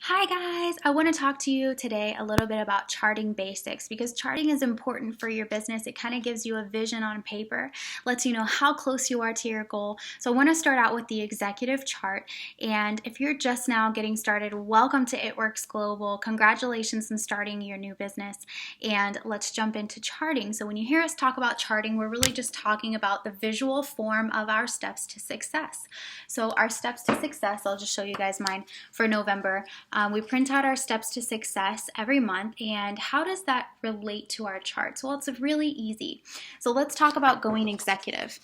Hi guys, I want to talk to you today a little bit about charting basics because charting is important for your business. It kind of gives you a vision on paper, lets you know how close you are to your goal. So I want to start out with the executive chart. And if you're just now getting started, welcome to It Works Global. Congratulations on starting your new business. And let's jump into charting. So when you hear us talk about charting, we're really just talking about the visual form of our steps to success. So our steps to success, I'll just show you guys mine for November. We print out our steps to success every month, and how does that relate to our charts? Well, it's really easy. So let's talk about going executive.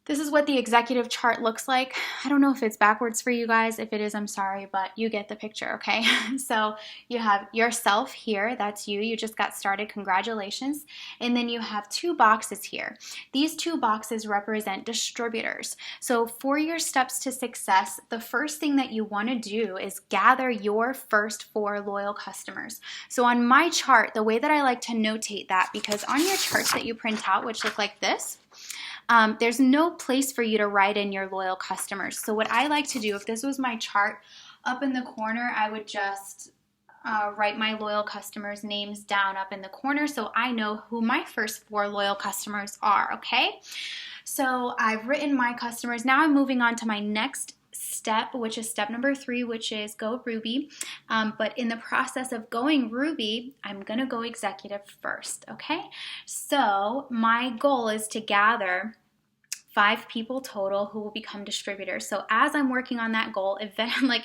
This is what the executive chart looks like. I don't know if it's backwards for you guys. If it is, I'm sorry, but you get the picture, okay? So you have yourself here. That's you. You just got started. Congratulations. And then you have two boxes here. These two boxes represent distributors. So for your steps to success, the first thing that you want to do is gather your first 4 loyal customers. So on my chart, the way that I like to notate that, because on your charts that you print out, which look like this, there's no place for you to write in your loyal customers. So what I like to do, if this was my chart, up in the corner, I would just write my loyal customers' names down up in the corner so I know who my first 4 loyal customers are, okay? So I've written my customers. Now I'm moving on to my next step, which is step number 3, which is go Ruby. But in the process of going Ruby, I'm gonna go executive first, okay? So my goal is to gather 5 people total who will become distributors. So as I'm working on that goal,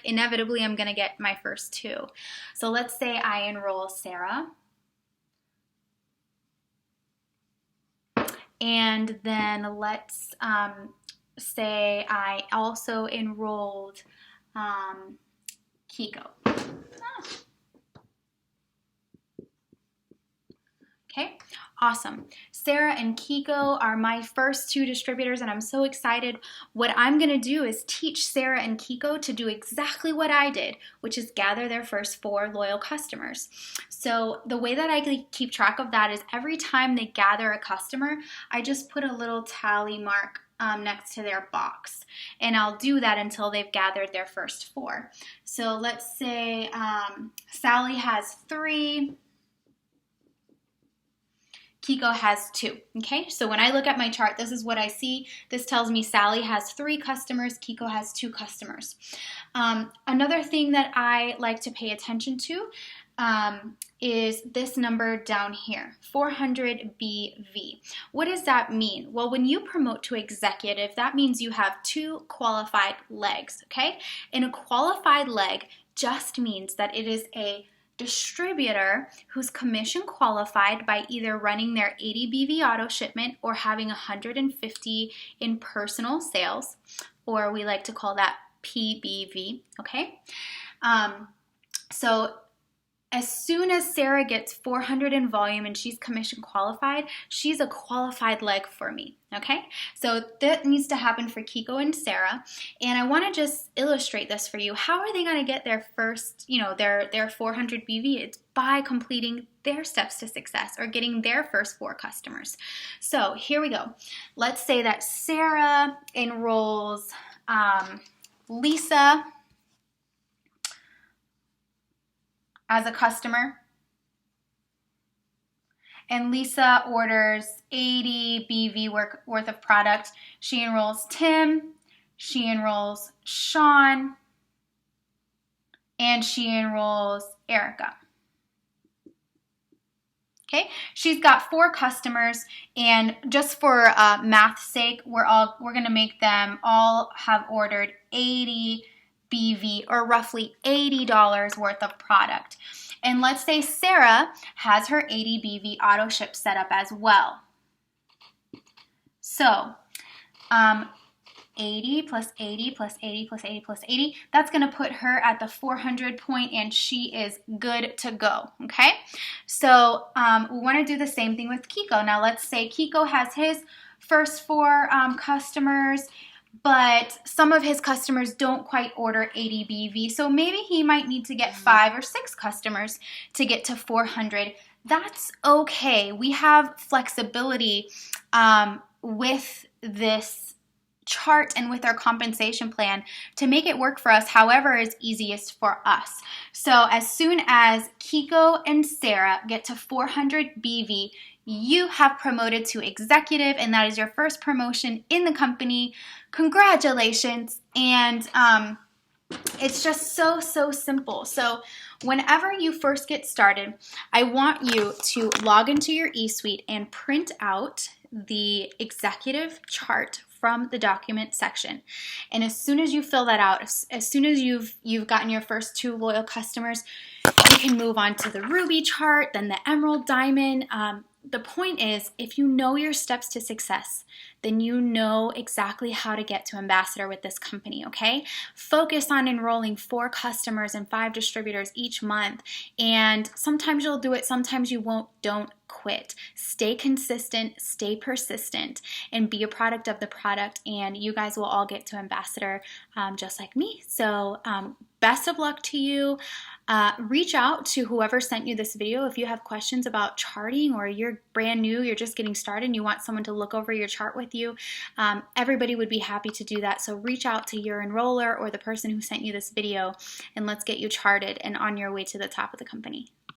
inevitably I'm gonna get my first 2. So let's say I enroll Sarah. And then let's say I also enrolled Kiko. Okay, awesome. Sarah and Kiko are my first 2 distributors, and I'm so excited. What I'm going to do is teach Sarah and Kiko to do exactly what I did, which is gather their first 4 loyal customers. So the way that I keep track of that is every time they gather a customer, I just put a little tally mark next to their box, and I'll do that until they've gathered their first 4. So let's say Sally has 3. Kiko has 2, okay? So when I look at my chart, this is what I see. This tells me Sally has 3 customers, Kiko has 2 customers. Another thing that I like to pay attention to is this number down here, 400 BV. What does that mean? Well, when you promote to executive, that means you have 2 qualified legs, okay? And a qualified leg just means that it is a distributor who's commission qualified by either running their 80 BV auto shipment or having 150 in personal sales, or we like to call that PBV, okay? So as soon as Sarah gets 400 in volume and she's commission qualified, she's a qualified leg for me, okay? So that needs to happen for Kiko and Sarah. And I want to just illustrate this for you. How are they going to get their first, their 400 BV? It's by completing their steps to success or getting their first 4 customers. So here we go. Let's say that Sarah enrolls Lisa as a customer, and Lisa orders 80 BV worth of product. She enrolls Tim, she enrolls Sean, and she enrolls Erica. Okay, she's got 4 customers, and just for math's sake, we're gonna make them all have ordered 80 BV, or roughly $80 worth of product. And let's say Sarah has her 80 BV auto ship set up as well. So 80 plus 80 plus 80 plus 80 plus 80, that's going to put her at the 400 point, and she is good to go, okay? So we want to do the same thing with Kiko. Now let's say Kiko has his first 4 customers, but some of his customers don't quite order 80 BV, so maybe he might need to get 5 or 6 customers to get to 400. That's okay. We have flexibility with this chart and with our compensation plan to make it work for us however is easiest for us. So as soon as Kiko and Sarah get to 400 BV, you have promoted to executive, and that is your first promotion in the company. Congratulations. And it's just so simple. So whenever you first get started, I want you to log into your eSuite and print out the executive chart from the document section. And as soon as you fill that out, as soon as you've gotten your first 2 loyal customers, you can move on to the Ruby chart, then the Emerald, Diamond. The point is, if you know your steps to success, then you know exactly how to get to ambassador with this company, okay? Focus on enrolling 4 customers and 5 distributors each month. And sometimes you'll do it, sometimes you won't. Don't quit. Stay consistent, stay persistent, and be a product of the product, and you guys will all get to ambassador just like me. So best of luck to you. Reach out to whoever sent you this video if you have questions about charting, or you're brand new, you're just getting started and you want someone to look over your chart with you. Everybody would be happy to do that. So reach out to your enroller or the person who sent you this video, and let's get you charted and on your way to the top of the company.